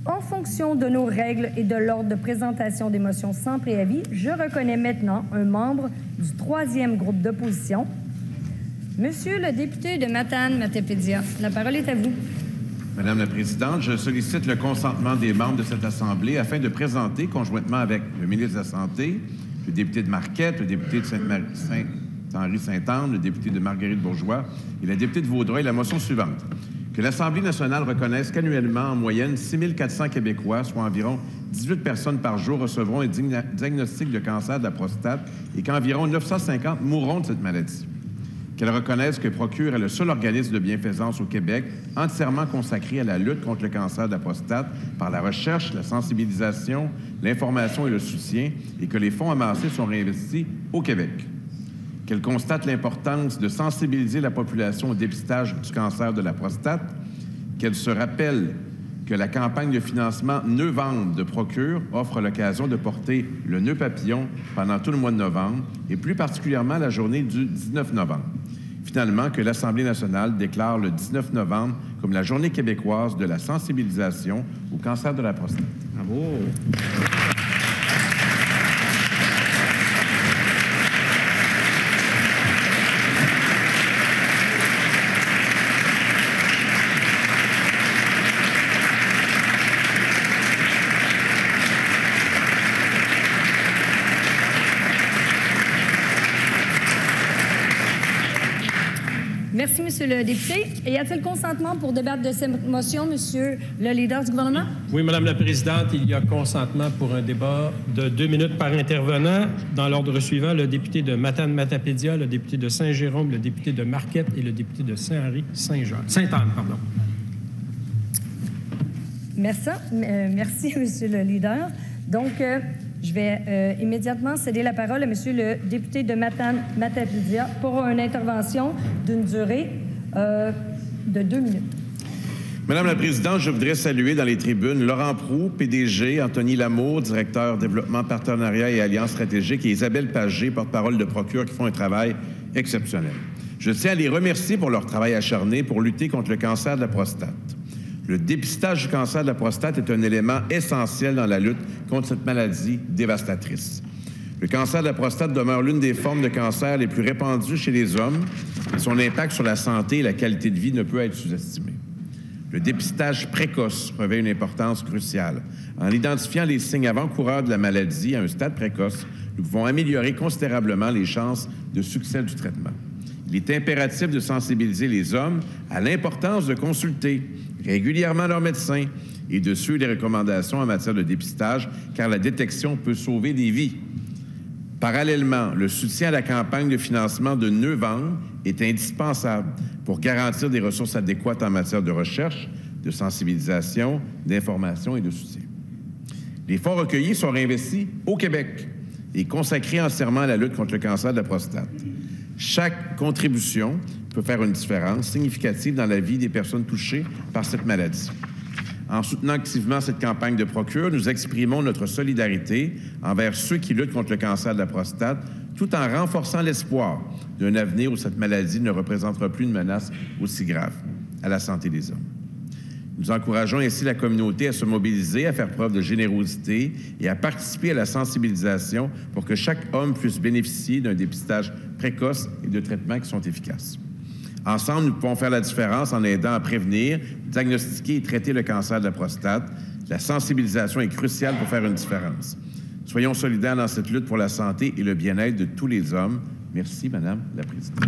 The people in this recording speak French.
En fonction de nos règles et de l'ordre de présentation des motions sans préavis, je reconnais maintenant un membre du 3e groupe d'opposition. Monsieur le député de Matane-Matapédia, la parole est à vous. Madame la Présidente, je sollicite le consentement des membres de cette Assemblée afin de présenter, conjointement avec le ministre de la Santé, le député de Marquette, le député de Saint-Henri-Sainte-Anne, le député de Marguerite-Bourgeois et la députée de Vaudreuil, la motion suivante. Que l'Assemblée nationale reconnaisse qu'annuellement, en moyenne, 6 400 Québécois, soit environ 18 personnes par jour, recevront un diagnostic de cancer de la prostate et qu'environ 950 mourront de cette maladie. Qu'elle reconnaisse que Procure est le seul organisme de bienfaisance au Québec entièrement consacré à la lutte contre le cancer de la prostate par la recherche, la sensibilisation, l'information et le soutien, et que les fonds amassés sont réinvestis au Québec. Qu'elle constate l'importance de sensibiliser la population au dépistage du cancer de la prostate, qu'elle se rappelle que la campagne de financement Nœud Vendre de Procure offre l'occasion de porter le nœud papillon pendant tout le mois de novembre et plus particulièrement la journée du 19 novembre. Finalement, que l'Assemblée nationale déclare le 19 novembre comme la journée québécoise de la sensibilisation au cancer de la prostate. Bravo! Merci, Monsieur le député. Et y a-t-il consentement pour débattre de cette motion, Monsieur le leader du gouvernement? Oui, Madame la Présidente, il y a consentement pour un débat de 2 minutes par intervenant. Dans l'ordre suivant, le député de Matane-Matapédia, le député de Saint-Jérôme, le député de Marquette et le député de Sainte-Anne, pardon. Merci, Monsieur le leader. Donc, je vais immédiatement céder la parole à Monsieur le député de Matane-Matapédia pour une intervention d'une durée de 2 minutes. Madame la Présidente, je voudrais saluer dans les tribunes Laurent Proulx, PDG, Anthony Lamour, directeur développement, partenariat et alliances stratégiques, et Isabelle Pagé, porte-parole de Procure, qui font un travail exceptionnel. Je tiens à les remercier pour leur travail acharné pour lutter contre le cancer de la prostate. Le dépistage du cancer de la prostate est un élément essentiel dans la lutte contre cette maladie dévastatrice. Le cancer de la prostate demeure l'une des formes de cancer les plus répandues chez les hommes et son impact sur la santé et la qualité de vie ne peut être sous-estimé. Le dépistage précoce revêt une importance cruciale. En identifiant les signes avant-coureurs de la maladie à un stade précoce, nous pouvons améliorer considérablement les chances de succès du traitement. Il est impératif de sensibiliser les hommes à l'importance de consulter régulièrement leur médecin et de suivre les recommandations en matière de dépistage, car la détection peut sauver des vies. Parallèlement, le soutien à la campagne de financement de Nœud Vendre est indispensable pour garantir des ressources adéquates en matière de recherche, de sensibilisation, d'information et de soutien. Les fonds recueillis sont réinvestis au Québec et consacrés entièrement à la lutte contre le cancer de la prostate. Chaque contribution peut faire une différence significative dans la vie des personnes touchées par cette maladie. En soutenant activement cette campagne de Procure, nous exprimons notre solidarité envers ceux qui luttent contre le cancer de la prostate, tout en renforçant l'espoir d'un avenir où cette maladie ne représentera plus une menace aussi grave à la santé des hommes. Nous encourageons ainsi la communauté à se mobiliser, à faire preuve de générosité et à participer à la sensibilisation pour que chaque homme puisse bénéficier d'un dépistage précoce et de traitements qui sont efficaces. Ensemble, nous pouvons faire la différence en aidant à prévenir, diagnostiquer et traiter le cancer de la prostate. La sensibilisation est cruciale pour faire une différence. Soyons solidaires dans cette lutte pour la santé et le bien-être de tous les hommes. Merci, Madame la Présidente.